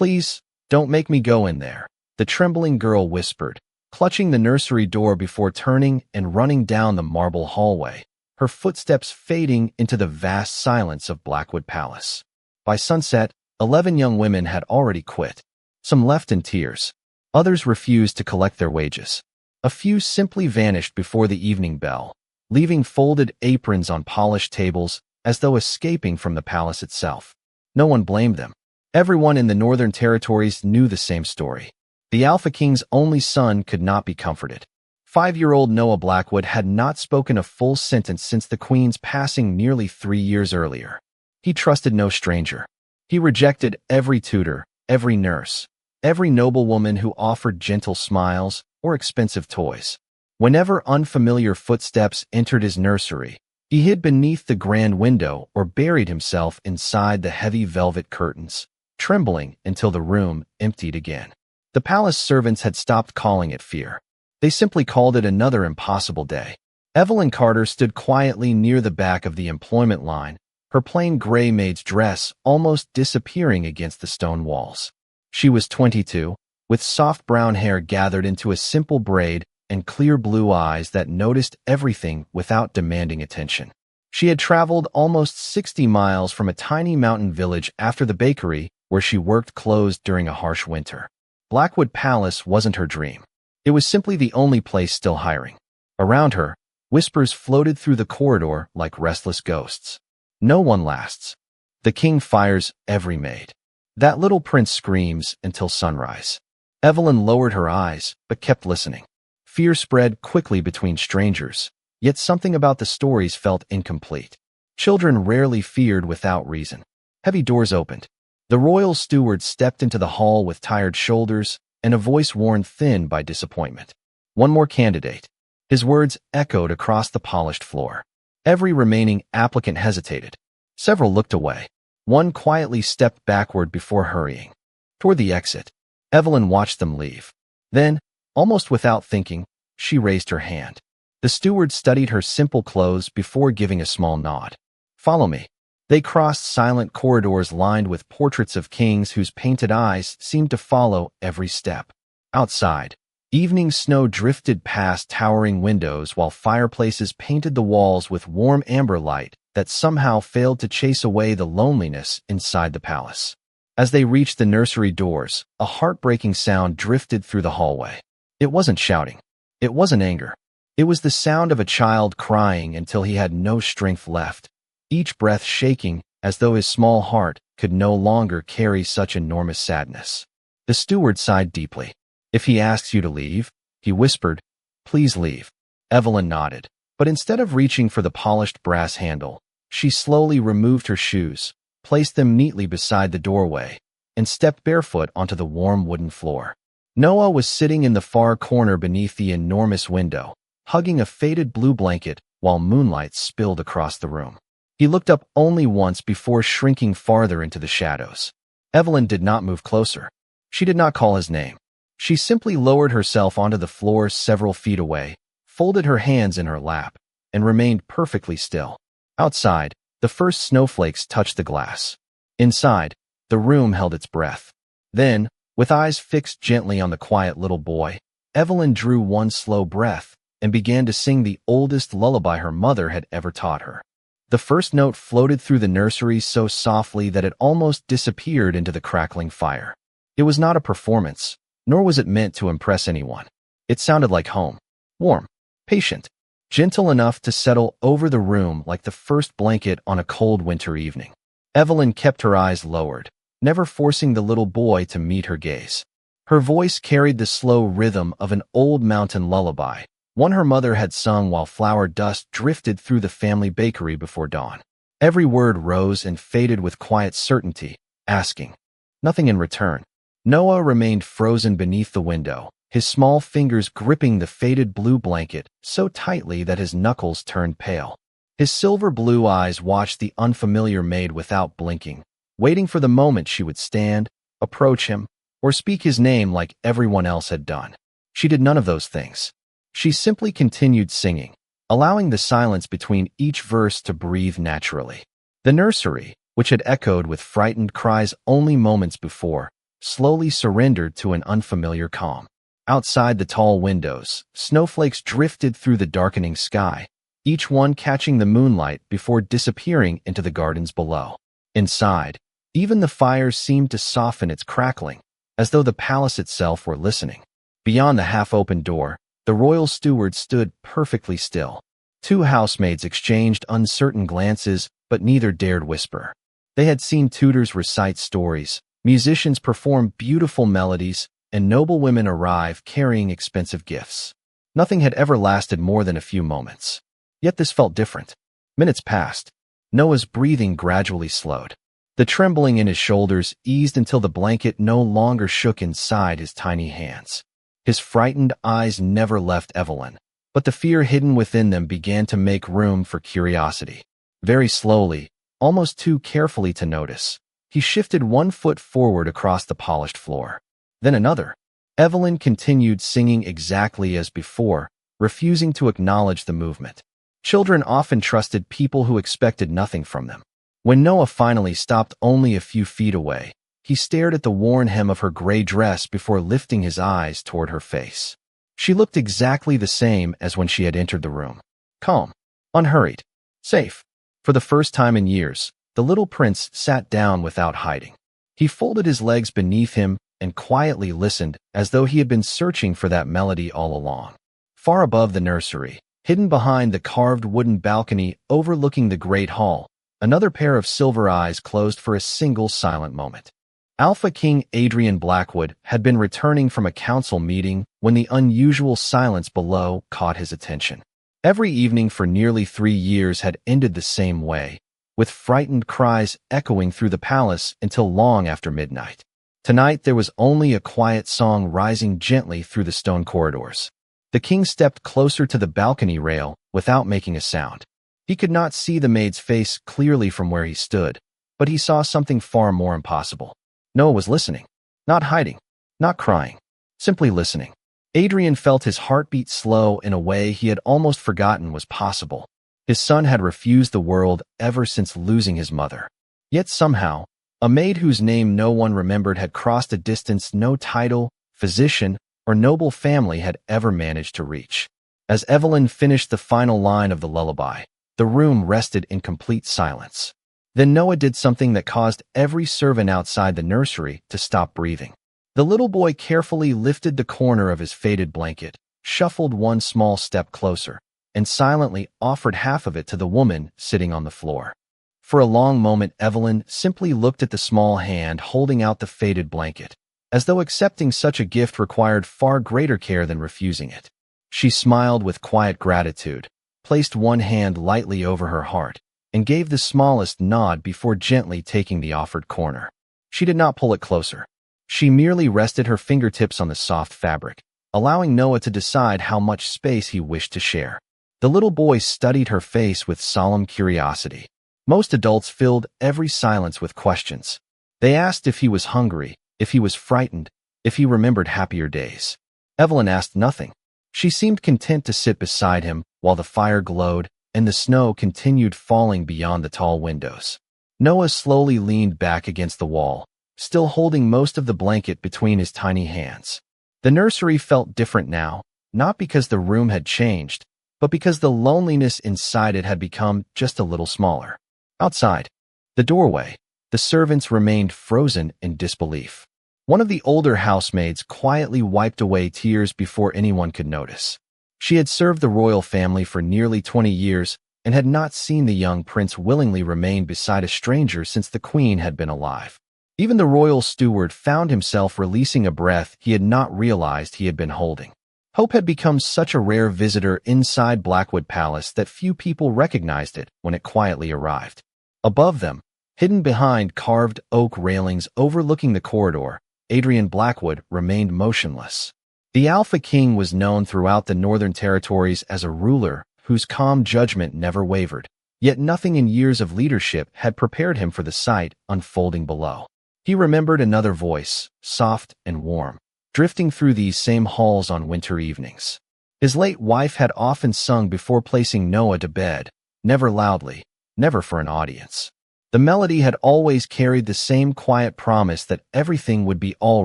Please, don't make me go in there, the trembling girl whispered, clutching the nursery door before turning and running down the marble hallway, her footsteps fading into the vast silence of Blackwood Palace. By sunset, 11 young women had already quit. Some left in tears. Others refused to collect their wages. A few simply vanished before the evening bell, leaving folded aprons on polished tables as though escaping from the palace itself. No one blamed them. Everyone in the Northern Territories knew the same story. The Alpha King's only son could not be comforted. 5-year-old Noah Blackwood had not spoken a full sentence since the Queen's passing nearly 3 years earlier. He trusted no stranger. He rejected every tutor, every nurse, every noblewoman who offered gentle smiles or expensive toys. Whenever unfamiliar footsteps entered his nursery, he hid beneath the grand window or buried himself inside the heavy velvet curtains, trembling until the room emptied again. The palace servants had stopped calling it fear. They simply called it another impossible day. Evelyn Carter stood quietly near the back of the employment line, her plain gray maid's dress almost disappearing against the stone walls. She was 22, with soft brown hair gathered into a simple braid and clear blue eyes that noticed everything without demanding attention. She had traveled almost 60 miles from a tiny mountain village after the bakery where she worked closed during a harsh winter. Blackwood Palace wasn't her dream. It was simply the only place still hiring. Around her, whispers floated through the corridor like restless ghosts. No one lasts. The king fires every maid. That little prince screams until sunrise. Evelyn lowered her eyes, but kept listening. Fear spread quickly between strangers, yet something about the stories felt incomplete. Children rarely feared without reason. Heavy doors opened. The royal steward stepped into the hall with tired shoulders and a voice worn thin by disappointment. One more candidate. His words echoed across the polished floor. Every remaining applicant hesitated. Several looked away. One quietly stepped backward before hurrying toward the exit. Evelyn watched them leave. Then, almost without thinking, she raised her hand. The steward studied her simple clothes before giving a small nod. "Follow me." They crossed silent corridors lined with portraits of kings whose painted eyes seemed to follow every step. Outside, evening snow drifted past towering windows while fireplaces painted the walls with warm amber light that somehow failed to chase away the loneliness inside the palace. As they reached the nursery doors, a heartbreaking sound drifted through the hallway. It wasn't shouting. It wasn't anger. It was the sound of a child crying until he had no strength left, each breath shaking as though his small heart could no longer carry such enormous sadness. The steward sighed deeply. "If he asks you to leave," he whispered, "please leave." Evelyn nodded, but instead of reaching for the polished brass handle, she slowly removed her shoes, placed them neatly beside the doorway, and stepped barefoot onto the warm wooden floor. Noah was sitting in the far corner beneath the enormous window, hugging a faded blue blanket while moonlight spilled across the room. He looked up only once before shrinking farther into the shadows. Evelyn did not move closer. She did not call his name. She simply lowered herself onto the floor several feet away, folded her hands in her lap, and remained perfectly still. Outside, the first snowflakes touched the glass. Inside, the room held its breath. Then, with eyes fixed gently on the quiet little boy, Evelyn drew one slow breath and began to sing the oldest lullaby her mother had ever taught her. The first note floated through the nursery so softly that it almost disappeared into the crackling fire. It was not a performance, nor was it meant to impress anyone. It sounded like home, warm, patient, gentle enough to settle over the room like the first blanket on a cold winter evening. Evelyn kept her eyes lowered, never forcing the little boy to meet her gaze. Her voice carried the slow rhythm of an old mountain lullaby, one her mother had sung while flour dust drifted through the family bakery before dawn. Every word rose and faded with quiet certainty, asking nothing in return. Noah remained frozen beneath the window, his small fingers gripping the faded blue blanket so tightly that his knuckles turned pale. His silver blue eyes watched the unfamiliar maid without blinking, waiting for the moment she would stand, approach him, or speak his name like everyone else had done. She did none of those things. She simply continued singing, allowing the silence between each verse to breathe naturally. The nursery, which had echoed with frightened cries only moments before, slowly surrendered to an unfamiliar calm. Outside the tall windows, snowflakes drifted through the darkening sky, each one catching the moonlight before disappearing into the gardens below. Inside, even the fire seemed to soften its crackling, as though the palace itself were listening. Beyond the half-open door, the royal steward stood perfectly still. Two housemaids exchanged uncertain glances, but neither dared whisper. They had seen tutors recite stories, musicians perform beautiful melodies, and noble women arrive carrying expensive gifts. Nothing had ever lasted more than a few moments. Yet this felt different. Minutes passed. Noah's breathing gradually slowed. The trembling in his shoulders eased until the blanket no longer shook inside his tiny hands. His frightened eyes never left Evelyn, but the fear hidden within them began to make room for curiosity. Very slowly, almost too carefully to notice, he shifted one foot forward across the polished floor. Then another. Evelyn continued singing exactly as before, refusing to acknowledge the movement. Children often trusted people who expected nothing from them. When Noah finally stopped only a few feet away, he stared at the worn hem of her gray dress before lifting his eyes toward her face. She looked exactly the same as when she had entered the room. Calm, unhurried, safe. For the first time in years, the little prince sat down without hiding. He folded his legs beneath him and quietly listened as though he had been searching for that melody all along. Far above the nursery, hidden behind the carved wooden balcony overlooking the great hall, another pair of silver eyes closed for a single silent moment. Alpha King Adrian Blackwood had been returning from a council meeting when the unusual silence below caught his attention. Every evening for nearly 3 years had ended the same way, with frightened cries echoing through the palace until long after midnight. Tonight there was only a quiet song rising gently through the stone corridors. The king stepped closer to the balcony rail without making a sound. He could not see the maid's face clearly from where he stood, but he saw something far more impossible. Noah was listening, not hiding, not crying, simply listening. Adrian felt his heartbeat slow in a way he had almost forgotten was possible. His son had refused the world ever since losing his mother. Yet somehow, a maid whose name no one remembered had crossed a distance no title, physician, or noble family had ever managed to reach. As Evelyn finished the final line of the lullaby, the room rested in complete silence. Then Noah did something that caused every servant outside the nursery to stop breathing. The little boy carefully lifted the corner of his faded blanket, shuffled one small step closer, and silently offered half of it to the woman sitting on the floor. For a long moment, Evelyn simply looked at the small hand holding out the faded blanket, as though accepting such a gift required far greater care than refusing it. She smiled with quiet gratitude, placed one hand lightly over her heart, and gave the smallest nod before gently taking the offered corner. She did not pull it closer. She merely rested her fingertips on the soft fabric, allowing Noah to decide how much space he wished to share. The little boy studied her face with solemn curiosity. Most adults filled every silence with questions. They asked if he was hungry, if he was frightened, if he remembered happier days. Evelyn asked nothing. She seemed content to sit beside him while the fire glowed and the snow continued falling beyond the tall windows. Noah slowly leaned back against the wall, still holding most of the blanket between his tiny hands. The nursery felt different now, not because the room had changed, but because the loneliness inside it had become just a little smaller. Outside the doorway, the servants remained frozen in disbelief. One of the older housemaids quietly wiped away tears before anyone could notice. She had served the royal family for nearly 20 years and had not seen the young prince willingly remain beside a stranger since the queen had been alive. Even the royal steward found himself releasing a breath he had not realized he had been holding. Hope had become such a rare visitor inside Blackwood Palace that few people recognized it when it quietly arrived. Above them, hidden behind carved oak railings overlooking the corridor, Adrian Blackwood remained motionless. The Alpha King was known throughout the Northern Territories as a ruler whose calm judgment never wavered, yet nothing in years of leadership had prepared him for the sight unfolding below. He remembered another voice, soft and warm, drifting through these same halls on winter evenings. His late wife had often sung before placing Noah to bed, never loudly, never for an audience. The melody had always carried the same quiet promise that everything would be all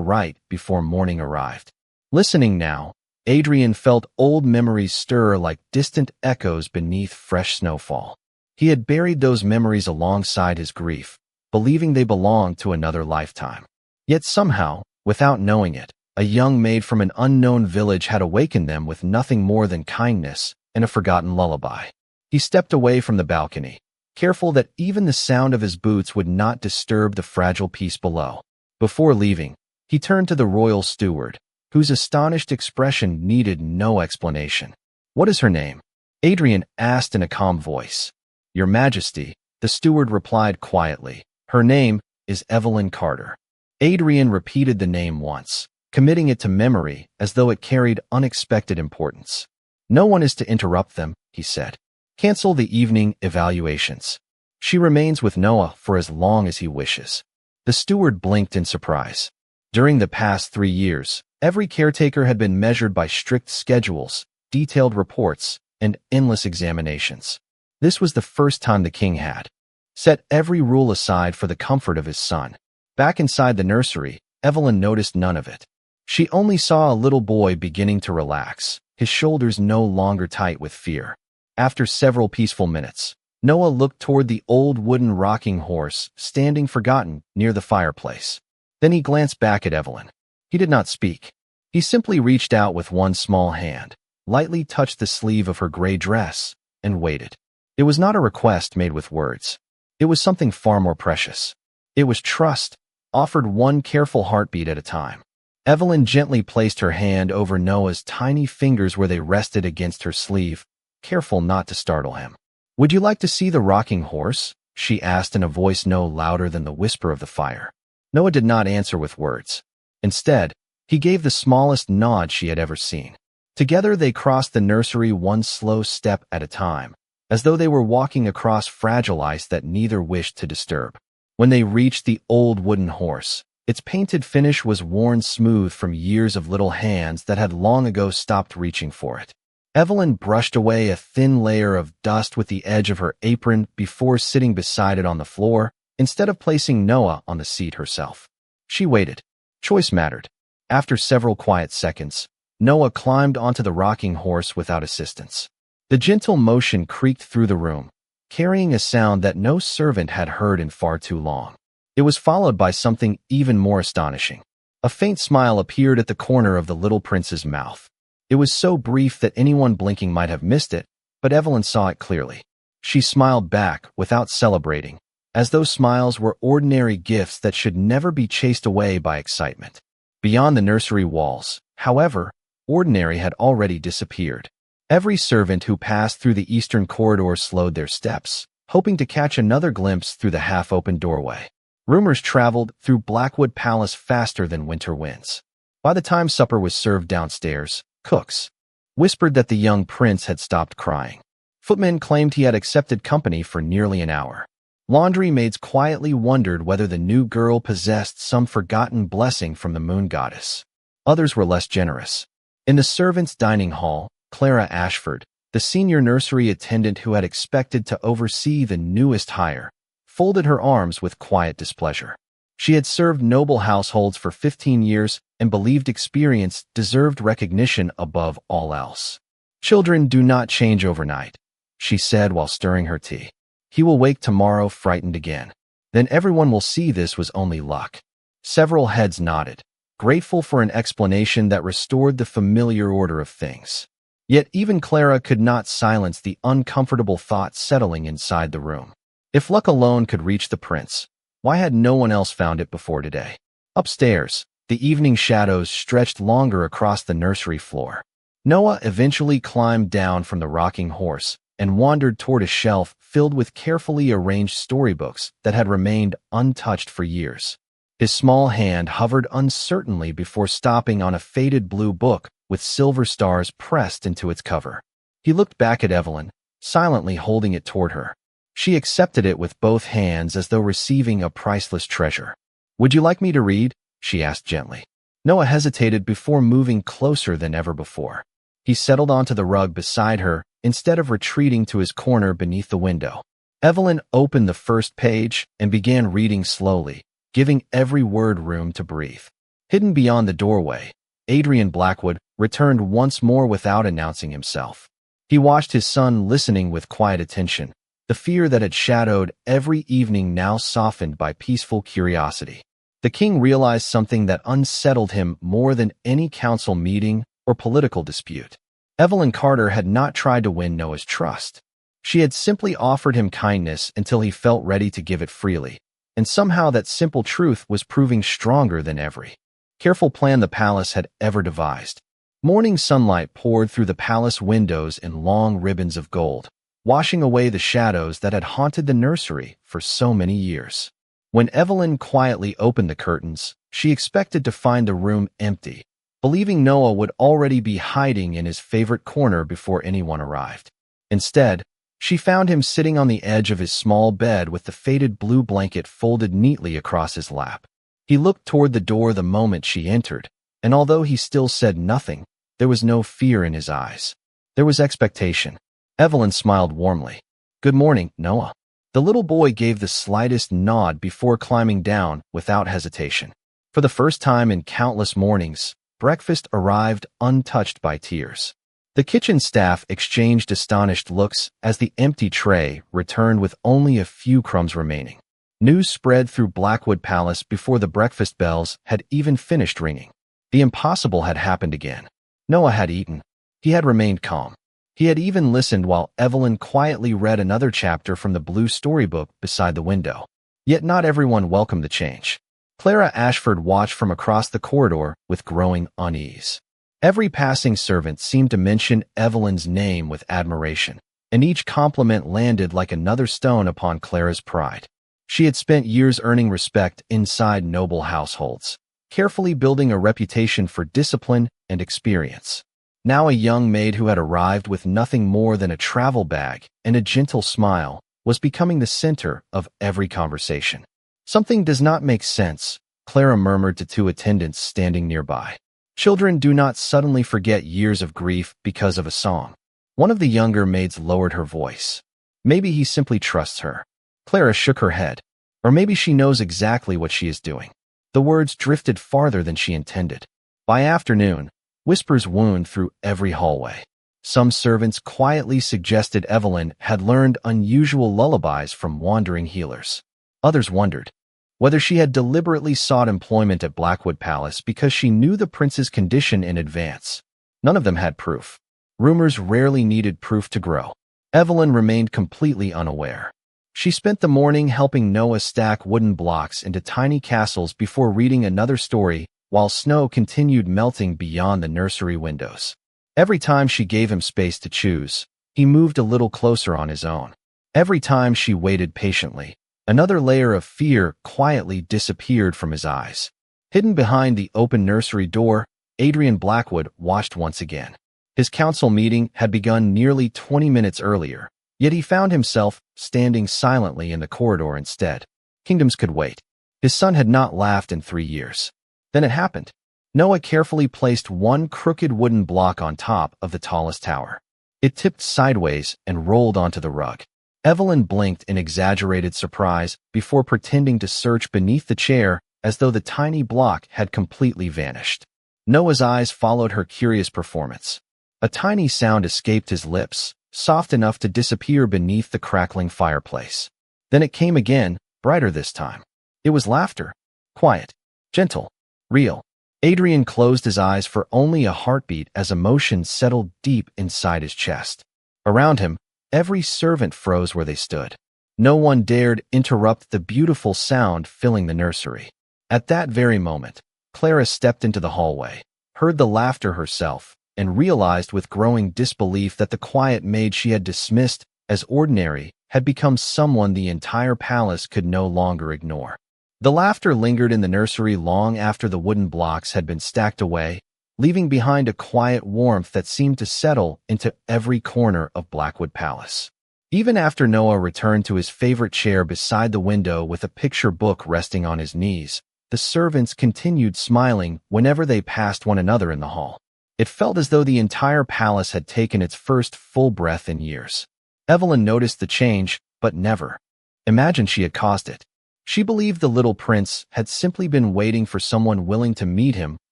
right before morning arrived. Listening now, Adrian felt old memories stir like distant echoes beneath fresh snowfall. He had buried those memories alongside his grief, believing they belonged to another lifetime. Yet somehow, without knowing it, a young maid from an unknown village had awakened them with nothing more than kindness and a forgotten lullaby. He stepped away from the balcony, careful that even the sound of his boots would not disturb the fragile peace below. Before leaving, he turned to the royal steward, whose astonished expression needed no explanation. "What is her name?" Adrian asked in a calm voice. "Your Majesty," the steward replied quietly. "Her name is Evelyn Carter." Adrian repeated the name once, committing it to memory as though it carried unexpected importance. "No one is to interrupt them," he said. "Cancel the evening evaluations. She remains with Noah for as long as he wishes." The steward blinked in surprise. During the past 3 years, every caretaker had been measured by strict schedules, detailed reports, and endless examinations. This was the first time the king had set every rule aside for the comfort of his son. Back inside the nursery, Evelyn noticed none of it. She only saw a little boy beginning to relax, his shoulders no longer tight with fear. After several peaceful minutes, Noah looked toward the old wooden rocking horse standing forgotten near the fireplace. Then he glanced back at Evelyn. He did not speak. He simply reached out with one small hand, lightly touched the sleeve of her gray dress, and waited. It was not a request made with words. It was something far more precious. It was trust, offered one careful heartbeat at a time. Evelyn gently placed her hand over Noah's tiny fingers where they rested against her sleeve, careful not to startle him. "Would you like to see the rocking horse?" she asked in a voice no louder than the whisper of the fire. Noah did not answer with words. Instead, he gave the smallest nod she had ever seen. Together they crossed the nursery one slow step at a time, as though they were walking across fragile ice that neither wished to disturb. When they reached the old wooden horse, its painted finish was worn smooth from years of little hands that had long ago stopped reaching for it. Evelyn brushed away a thin layer of dust with the edge of her apron before sitting beside it on the floor, instead of placing Noah on the seat herself. She waited. Choice mattered. After several quiet seconds, Noah climbed onto the rocking horse without assistance. The gentle motion creaked through the room, carrying a sound that no servant had heard in far too long. It was followed by something even more astonishing. A faint smile appeared at the corner of the little prince's mouth. It was so brief that anyone blinking might have missed it, but Evelyn saw it clearly. She smiled back without celebrating, as though smiles were ordinary gifts that should never be chased away by excitement. Beyond the nursery walls, however, ordinary had already disappeared. Every servant who passed through the eastern corridor slowed their steps, hoping to catch another glimpse through the half-open doorway. Rumors traveled through Blackwood Palace faster than winter winds. By the time supper was served downstairs, cooks whispered that the young prince had stopped crying. Footmen claimed he had accepted company for nearly an hour. Laundry maids quietly wondered whether the new girl possessed some forgotten blessing from the moon goddess. Others were less generous. In the servants' dining hall, Clara Ashford, the senior nursery attendant who had expected to oversee the newest hire, folded her arms with quiet displeasure. She had served noble households for 15 years and believed experience deserved recognition above all else. "Children do not change overnight," she said while stirring her tea. "He will wake tomorrow frightened again. Then everyone will see this was only luck." Several heads nodded, grateful for an explanation that restored the familiar order of things. Yet even Clara could not silence the uncomfortable thought settling inside the room. If luck alone could reach the prince, why had no one else found it before today? Upstairs, the evening shadows stretched longer across the nursery floor. Noah eventually climbed down from the rocking horse and wandered toward a shelf filled with carefully arranged storybooks that had remained untouched for years. His small hand hovered uncertainly before stopping on a faded blue book with silver stars pressed into its cover. He looked back at Evelyn, silently holding it toward her. She accepted it with both hands as though receiving a priceless treasure. "Would you like me to read?" she asked gently. Noah hesitated before moving closer than ever before. He settled onto the rug beside her instead of retreating to his corner beneath the window. Evelyn opened the first page and began reading slowly, giving every word room to breathe. Hidden beyond the doorway, Adrian Blackwood returned once more without announcing himself. He watched his son listening with quiet attention, the fear that had shadowed every evening now softened by peaceful curiosity. The king realized something that unsettled him more than any council meeting or political dispute. Evelyn Carter had not tried to win Noah's trust. She had simply offered him kindness until he felt ready to give it freely, and somehow that simple truth was proving stronger than every careful plan the palace had ever devised. Morning sunlight poured through the palace windows in long ribbons of gold, washing away the shadows that had haunted the nursery for so many years. When Evelyn quietly opened the curtains, she expected to find the room empty, believing Noah would already be hiding in his favorite corner before anyone arrived. Instead, she found him sitting on the edge of his small bed with the faded blue blanket folded neatly across his lap. He looked toward the door the moment she entered, and although he still said nothing, there was no fear in his eyes. There was expectation. Evelyn smiled warmly. "Good morning, Noah." The little boy gave the slightest nod before climbing down without hesitation. For the first time in countless mornings, breakfast arrived untouched by tears. The kitchen staff exchanged astonished looks as the empty tray returned with only a few crumbs remaining. News spread through Blackwood Palace before the breakfast bells had even finished ringing. The impossible had happened again. Noah had eaten. He had remained calm. He had even listened while Evelyn quietly read another chapter from the blue storybook beside the window. Yet not everyone welcomed the change. Clara Ashford watched from across the corridor with growing unease. Every passing servant seemed to mention Evelyn's name with admiration, and each compliment landed like another stone upon Clara's pride. She had spent years earning respect inside noble households, carefully building a reputation for discipline and experience. Now a young maid who had arrived with nothing more than a travel bag and a gentle smile was becoming the center of every conversation. "Something does not make sense," Clara murmured to two attendants standing nearby. "Children do not suddenly forget years of grief because of a song." One of the younger maids lowered her voice. "Maybe he simply trusts her." Clara shook her head. "Or maybe she knows exactly what she is doing." The words drifted farther than she intended. By afternoon, whispers wound through every hallway. Some servants quietly suggested Evelyn had learned unusual lullabies from wandering healers. Others wondered whether she had deliberately sought employment at Blackwood Palace because she knew the prince's condition in advance. None of them had proof. Rumors rarely needed proof to grow. Evelyn remained completely unaware. She spent the morning helping Noah stack wooden blocks into tiny castles before reading another story while snow continued melting beyond the nursery windows. Every time she gave him space to choose, he moved a little closer on his own. Every time she waited patiently, another layer of fear quietly disappeared from his eyes. Hidden behind the open nursery door, Adrian Blackwood watched once again. His council meeting had begun nearly 20 minutes earlier, yet he found himself standing silently in the corridor instead. Kingdoms could wait. His son had not laughed in 3 years. Then it happened. Noah carefully placed one crooked wooden block on top of the tallest tower. It tipped sideways and rolled onto the rug. Evelyn blinked in exaggerated surprise before pretending to search beneath the chair as though the tiny block had completely vanished. Noah's eyes followed her curious performance. A tiny sound escaped his lips, soft enough to disappear beneath the crackling fireplace. Then it came again, brighter this time. It was laughter. Quiet, gentle, real. Adrian closed his eyes for only a heartbeat as emotion settled deep inside his chest. Around him, every servant froze where they stood. No one dared interrupt the beautiful sound filling the nursery. At that very moment, Clara stepped into the hallway, heard the laughter herself, and realized with growing disbelief that the quiet maid she had dismissed as ordinary had become someone the entire palace could no longer ignore. The laughter lingered in the nursery long after the wooden blocks had been stacked away, leaving behind a quiet warmth that seemed to settle into every corner of Blackwood Palace. Even after Noah returned to his favorite chair beside the window with a picture book resting on his knees, the servants continued smiling whenever they passed one another in the hall. It felt as though the entire palace had taken its first full breath in years. Evelyn noticed the change, but never imagined she had caused it. She believed the little prince had simply been waiting for someone willing to meet him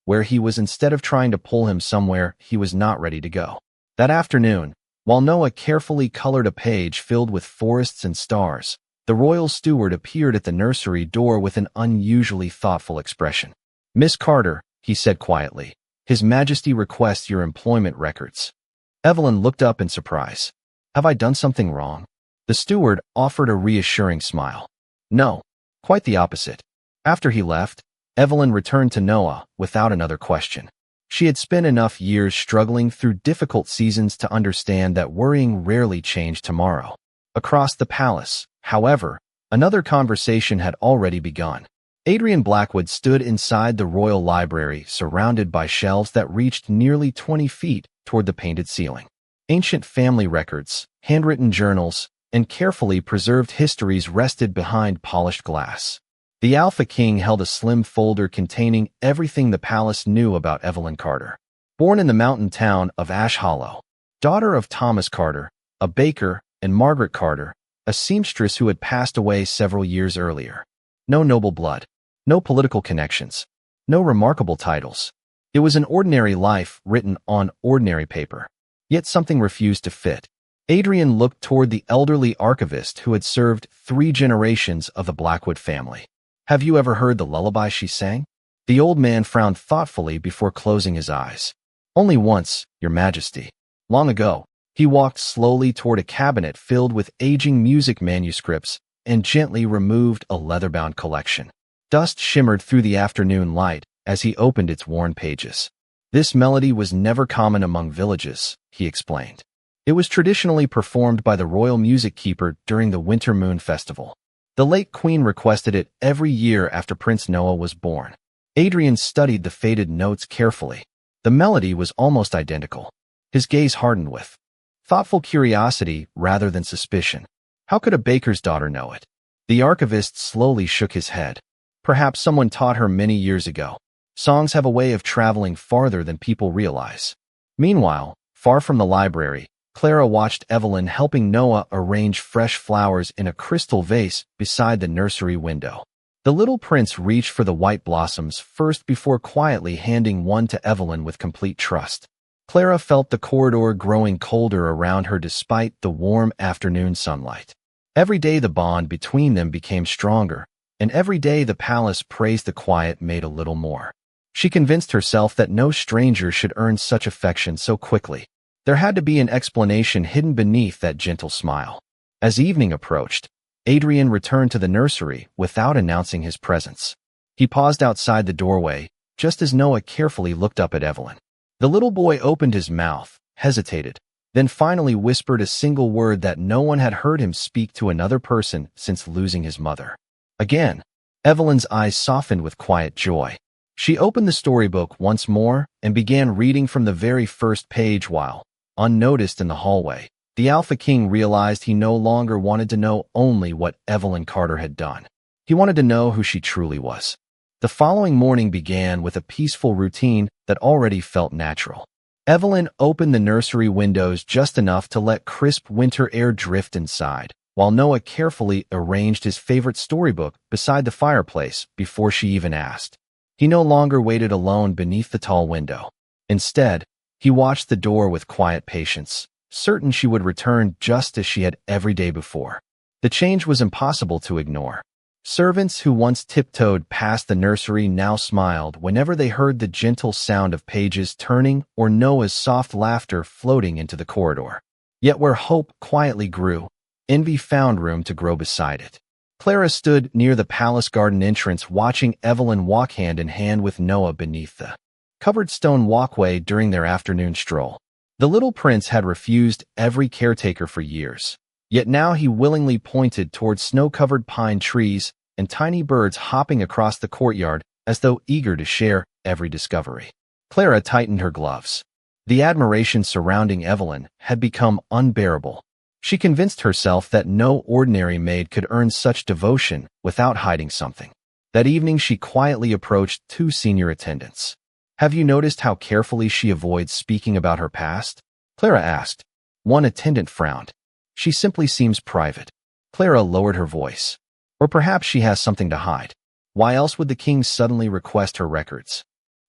where he was instead of trying to pull him somewhere he was not ready to go. That afternoon, while Noah carefully colored a page filled with forests and stars, the royal steward appeared at the nursery door with an unusually thoughtful expression. "Miss Carter," he said quietly, "His Majesty requests your employment records." Evelyn looked up in surprise. "Have I done something wrong?" The steward offered a reassuring smile. "No, quite the opposite." After he left, Evelyn returned to Noah without another question. She had spent enough years struggling through difficult seasons to understand that worrying rarely changed tomorrow. Across the palace, however, another conversation had already begun. Adrian Blackwood stood inside the royal library, surrounded by shelves that reached nearly 20 feet toward the painted ceiling. Ancient family records, handwritten journals, and carefully preserved histories rested behind polished glass. The Alpha King held a slim folder containing everything the palace knew about Evelyn Carter. Born in the mountain town of Ash Hollow, daughter of Thomas Carter, a baker, and Margaret Carter, a seamstress who had passed away several years earlier. No noble blood, no political connections, no remarkable titles. It was an ordinary life written on ordinary paper. Yet something refused to fit. Adrian looked toward the elderly archivist who had served 3 generations of the Blackwood family. "Have you ever heard the lullaby she sang?" The old man frowned thoughtfully before closing his eyes. "Only once, Your Majesty. Long ago." He walked slowly toward a cabinet filled with aging music manuscripts and gently removed a leather-bound collection. Dust shimmered through the afternoon light as he opened its worn pages. "This melody was never common among villages," he explained. "It was traditionally performed by the royal music keeper during the Winter Moon Festival. The late queen requested it every year after Prince Noah was born." Adrian studied the faded notes carefully. The melody was almost identical. His gaze hardened with thoughtful curiosity rather than suspicion. How could a baker's daughter know it? The archivist slowly shook his head. Perhaps someone taught her many years ago. Songs have a way of traveling farther than people realize. Meanwhile, far from the library, Clara watched Evelyn helping Noah arrange fresh flowers in a crystal vase beside the nursery window. The little prince reached for the white blossoms first before quietly handing one to Evelyn with complete trust. Clara felt the corridor growing colder around her despite the warm afternoon sunlight. Every day the bond between them became stronger, and every day the palace praised the quiet made a little more. She convinced herself that no stranger should earn such affection so quickly. There had to be an explanation hidden beneath that gentle smile. As evening approached, Adrian returned to the nursery without announcing his presence. He paused outside the doorway, just as Noah carefully looked up at Evelyn. The little boy opened his mouth, hesitated, then finally whispered a single word that no one had heard him speak to another person since losing his mother. Again, Evelyn's eyes softened with quiet joy. She opened the storybook once more and began reading from the very first page while, unnoticed in the hallway, the Alpha King realized he no longer wanted to know only what Evelyn Carter had done. He wanted to know who she truly was. The following morning began with a peaceful routine that already felt natural. Evelyn opened the nursery windows just enough to let crisp winter air drift inside, while Noah carefully arranged his favorite storybook beside the fireplace before she even asked. He no longer waited alone beneath the tall window. Instead, he watched the door with quiet patience, certain she would return just as she had every day before. The change was impossible to ignore. Servants who once tiptoed past the nursery now smiled whenever they heard the gentle sound of pages turning or Noah's soft laughter floating into the corridor. Yet where hope quietly grew, envy found room to grow beside it. Clara stood near the palace garden entrance watching Evelyn walk hand in hand with Noah beneath the covered stone walkway during their afternoon stroll. The little prince had refused every caretaker for years. Yet now he willingly pointed toward snow-covered pine trees and tiny birds hopping across the courtyard as though eager to share every discovery. Clara tightened her gloves. The admiration surrounding Evelyn had become unbearable. She convinced herself that no ordinary maid could earn such devotion without hiding something. That evening she quietly approached 2 senior attendants. "Have you noticed how carefully she avoids speaking about her past?" Clara asked. One attendant frowned. "She simply seems private." Clara lowered her voice. Or perhaps she has something to hide. Why else would the king suddenly request her records?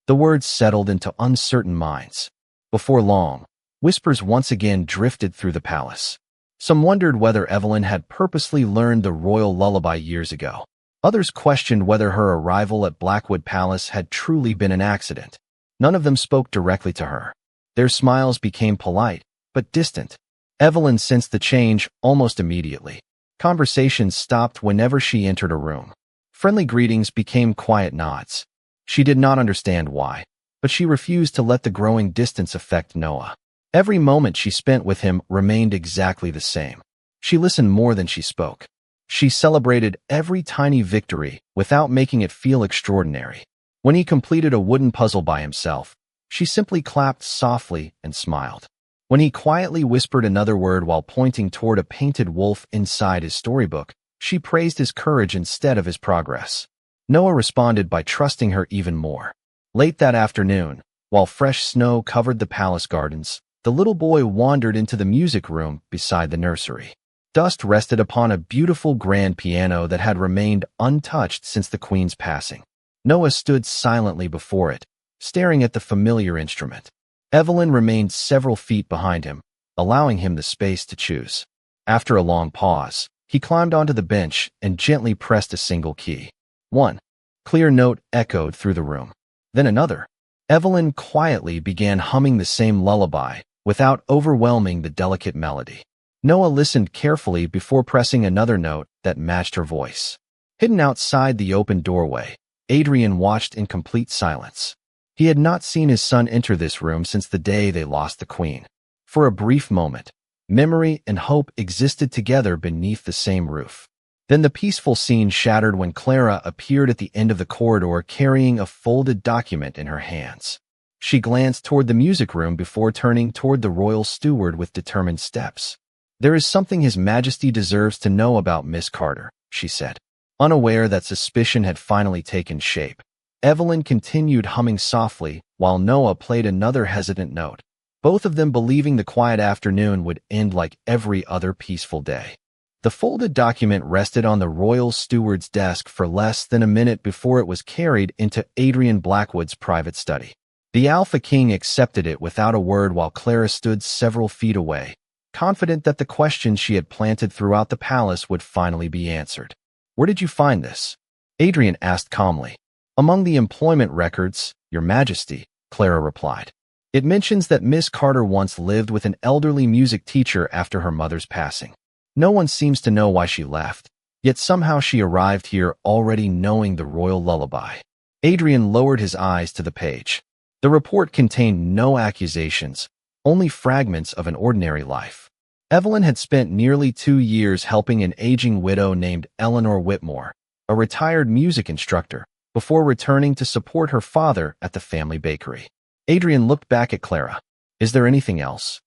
The words settled into uncertain minds. Before long, whispers once again drifted through the palace. Some wondered whether Evelyn had purposely learned the royal lullaby years ago. Others questioned whether her arrival at Blackwood Palace had truly been an accident. None of them spoke directly to her. Their smiles became polite, but distant. Evelyn sensed the change almost immediately. Conversations stopped whenever she entered a room. Friendly greetings became quiet nods. She did not understand why, but she refused to let the growing distance affect Noah. Every moment she spent with him remained exactly the same. She listened more than she spoke. She celebrated every tiny victory without making it feel extraordinary. When he completed a wooden puzzle by himself, she simply clapped softly and smiled. When he quietly whispered another word while pointing toward a painted wolf inside his storybook, she praised his courage instead of his progress. Noah responded by trusting her even more. Late that afternoon, while fresh snow covered the palace gardens, the little boy wandered into the music room beside the nursery. Dust rested upon a beautiful grand piano that had remained untouched since the queen's passing. Noah stood silently before it, staring at the familiar instrument. Evelyn remained several feet behind him, allowing him the space to choose. After a long pause, he climbed onto the bench and gently pressed a single key. One clear note echoed through the room. Then another. Evelyn quietly began humming the same lullaby, without overwhelming the delicate melody. Noah listened carefully before pressing another note that matched her voice. Hidden outside the open doorway, Adrian watched in complete silence. He had not seen his son enter this room since the day they lost the queen. For a brief moment, memory and hope existed together beneath the same roof. Then the peaceful scene shattered when Clara appeared at the end of the corridor carrying a folded document in her hands. She glanced toward the music room before turning toward the royal steward with determined steps. "There is something His Majesty deserves to know about Miss Carter," she said. Unaware that suspicion had finally taken shape, Evelyn continued humming softly while Noah played another hesitant note, both of them believing the quiet afternoon would end like every other peaceful day. The folded document rested on the royal steward's desk for less than a minute before it was carried into Adrian Blackwood's private study. The Alpha King accepted it without a word while Clara stood several feet away, confident that the questions she had planted throughout the palace would finally be answered. "Where did you find this?" Adrian asked calmly. "Among the employment records, Your Majesty," Clara replied. "It mentions that Miss Carter once lived with an elderly music teacher after her mother's passing. No one seems to know why she left, yet somehow she arrived here already knowing the royal lullaby." Adrian lowered his eyes to the page. The report contained no accusations, only fragments of an ordinary life. Evelyn had spent nearly 2 years helping an aging widow named Eleanor Whitmore, a retired music instructor, before returning to support her father at the family bakery. Adrian looked back at Clara. "Is there anything else?"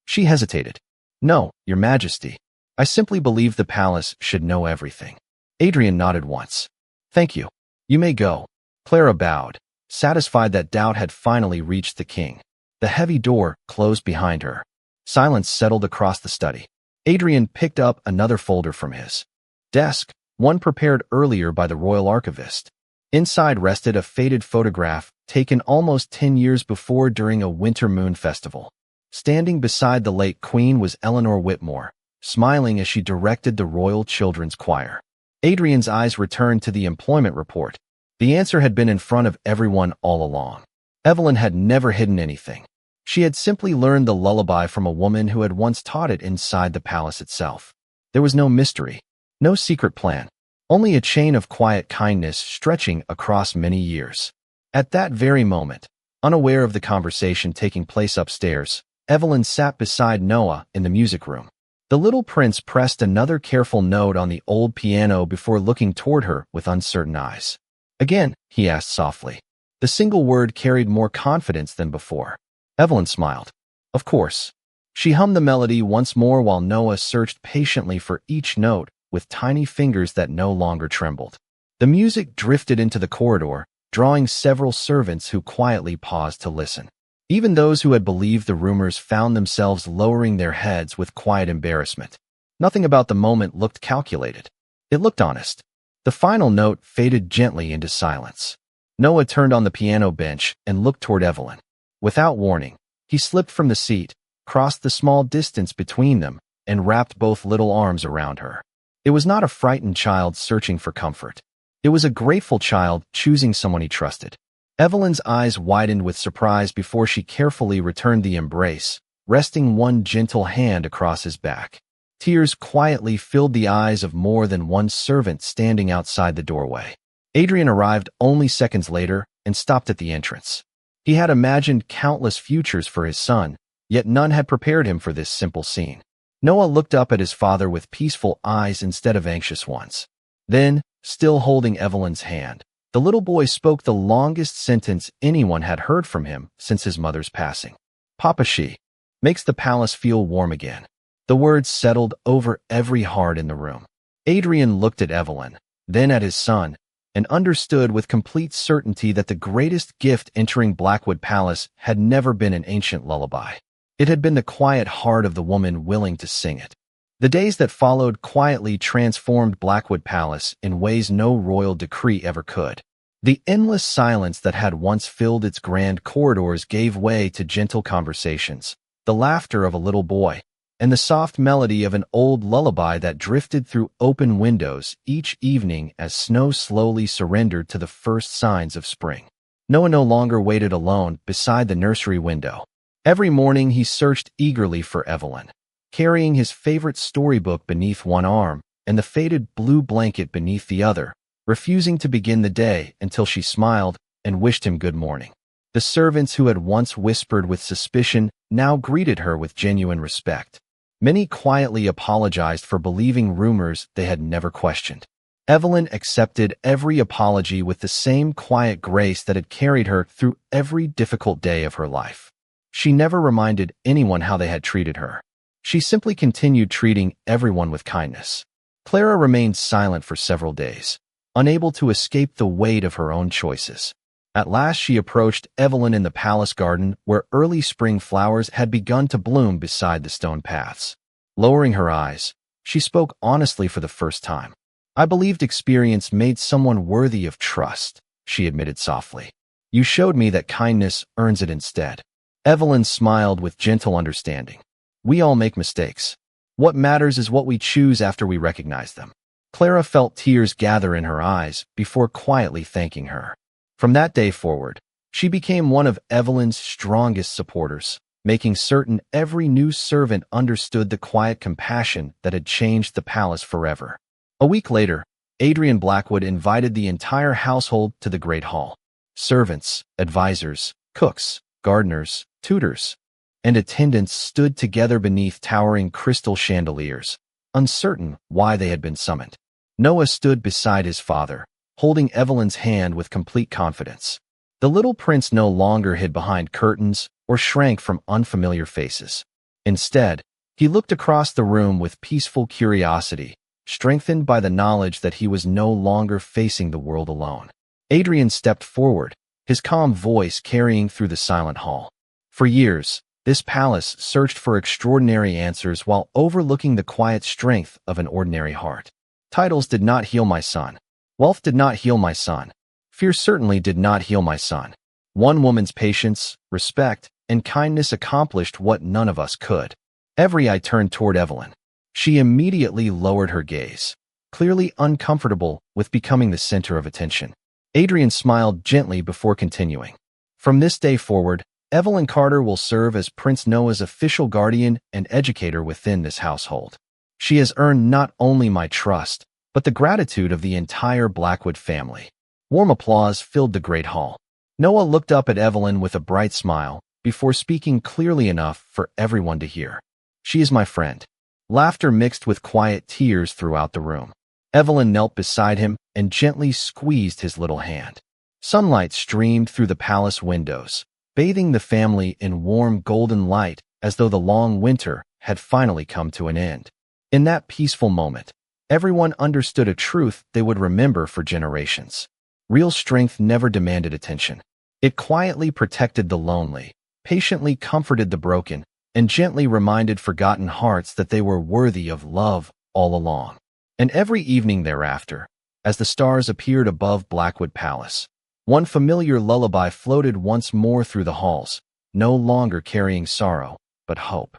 She hesitated. "No, Your Majesty. I simply believe the palace should know everything." Adrian nodded once. "Thank you. You may go." Clara bowed, satisfied that doubt had finally reached the king. The heavy door closed behind her. Silence settled across the study. Adrian picked up another folder from his desk, one prepared earlier by the royal archivist. Inside rested a faded photograph taken almost 10 years before during a winter moon festival. Standing beside the late queen was Eleanor Whitmore, smiling as she directed the royal children's choir. Adrian's eyes returned to the employment report. The answer had been in front of everyone all along. Evelyn had never hidden anything. She had simply learned the lullaby from a woman who had once taught it inside the palace itself. There was no mystery, no secret plan, only a chain of quiet kindness stretching across many years. At that very moment, unaware of the conversation taking place upstairs, Evelyn sat beside Noah in the music room. The little prince pressed another careful note on the old piano before looking toward her with uncertain eyes. "Again?" he asked softly. The single word carried more confidence than before. Evelyn smiled. "Of course." She hummed the melody once more while Noah searched patiently for each note with tiny fingers that no longer trembled. The music drifted into the corridor, drawing several servants who quietly paused to listen. Even those who had believed the rumors found themselves lowering their heads with quiet embarrassment. Nothing about the moment looked calculated. It looked honest. The final note faded gently into silence. Noah turned on the piano bench and looked toward Evelyn. Without warning, he slipped from the seat, crossed the small distance between them, and wrapped both little arms around her. It was not a frightened child searching for comfort. It was a grateful child choosing someone he trusted. Evelyn's eyes widened with surprise before she carefully returned the embrace, resting one gentle hand across his back. Tears quietly filled the eyes of more than one servant standing outside the doorway. Adrian arrived only seconds later and stopped at the entrance. He had imagined countless futures for his son, yet none had prepared him for this simple scene. Noah looked up at his father with peaceful eyes instead of anxious ones. Then, still holding Evelyn's hand, the little boy spoke the longest sentence anyone had heard from him since his mother's passing. "Papa, she makes the palace feel warm again." The words settled over every heart in the room. Adrian looked at Evelyn, then at his son, and understood with complete certainty that the greatest gift entering Blackwood Palace had never been an ancient lullaby. It had been the quiet heart of the woman willing to sing it. The days that followed quietly transformed Blackwood Palace in ways no royal decree ever could. The endless silence that had once filled its grand corridors gave way to gentle conversations, the laughter of a little boy, and the soft melody of an old lullaby that drifted through open windows each evening as snow slowly surrendered to the first signs of spring. Noah no longer waited alone beside the nursery window. Every morning he searched eagerly for Evelyn, carrying his favorite storybook beneath one arm and the faded blue blanket beneath the other, refusing to begin the day until she smiled and wished him good morning. The servants who had once whispered with suspicion now greeted her with genuine respect. Many quietly apologized for believing rumors they had never questioned. Evelyn accepted every apology with the same quiet grace that had carried her through every difficult day of her life. She never reminded anyone how they had treated her. She simply continued treating everyone with kindness. Clara remained silent for several days, unable to escape the weight of her own choices. At last she approached Evelyn in the palace garden where early spring flowers had begun to bloom beside the stone paths. Lowering her eyes, she spoke honestly for the first time. "I believed experience made someone worthy of trust," she admitted softly. "You showed me that kindness earns it instead." Evelyn smiled with gentle understanding. "We all make mistakes. What matters is what we choose after we recognize them." Clara felt tears gather in her eyes before quietly thanking her. From that day forward, she became one of Evelyn's strongest supporters, making certain every new servant understood the quiet compassion that had changed the palace forever. A week later, Adrian Blackwood invited the entire household to the Great Hall. Servants, advisors, cooks, gardeners, tutors, and attendants stood together beneath towering crystal chandeliers, uncertain why they had been summoned. Noah stood beside his father, holding Evelyn's hand with complete confidence. The little prince no longer hid behind curtains or shrank from unfamiliar faces. Instead, he looked across the room with peaceful curiosity, strengthened by the knowledge that he was no longer facing the world alone. Adrian stepped forward, his calm voice carrying through the silent hall. For years, this palace searched for extraordinary answers while overlooking the quiet strength of an ordinary heart. Titles did not heal my son. Wealth did not heal my son. Fear certainly did not heal my son. One woman's patience, respect, and kindness accomplished what none of us could. Every eye turned toward Evelyn. She immediately lowered her gaze, clearly uncomfortable with becoming the center of attention. Adrian smiled gently before continuing. "From this day forward, Evelyn Carter will serve as Prince Noah's official guardian and educator within this household. She has earned not only my trust, but the gratitude of the entire Blackwood family." Warm applause filled the great hall. Noah looked up at Evelyn with a bright smile before speaking clearly enough for everyone to hear. "She is my friend." Laughter mixed with quiet tears throughout the room. Evelyn knelt beside him and gently squeezed his little hand. Sunlight streamed through the palace windows, bathing the family in warm golden light as though the long winter had finally come to an end. In that peaceful moment, everyone understood a truth they would remember for generations. Real strength never demanded attention. It quietly protected the lonely, patiently comforted the broken, and gently reminded forgotten hearts that they were worthy of love all along. And every evening thereafter, as the stars appeared above Blackwood Palace, one familiar lullaby floated once more through the halls, no longer carrying sorrow, but hope.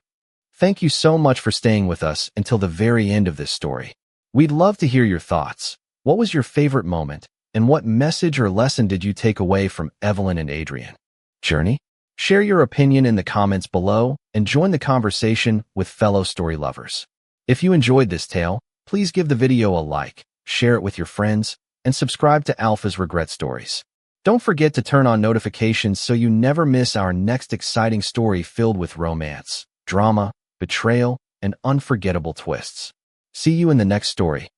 Thank you so much for staying with us until the very end of this story. We'd love to hear your thoughts. What was your favorite moment, and what message or lesson did you take away from Evelyn and Adrian? Journey? Share your opinion in the comments below and join the conversation with fellow story lovers. If you enjoyed this tale, please give the video a like, share it with your friends, and subscribe to Alpha's Regret Stories. Don't forget to turn on notifications so you never miss our next exciting story filled with romance, drama, betrayal, and unforgettable twists. See you in the next story.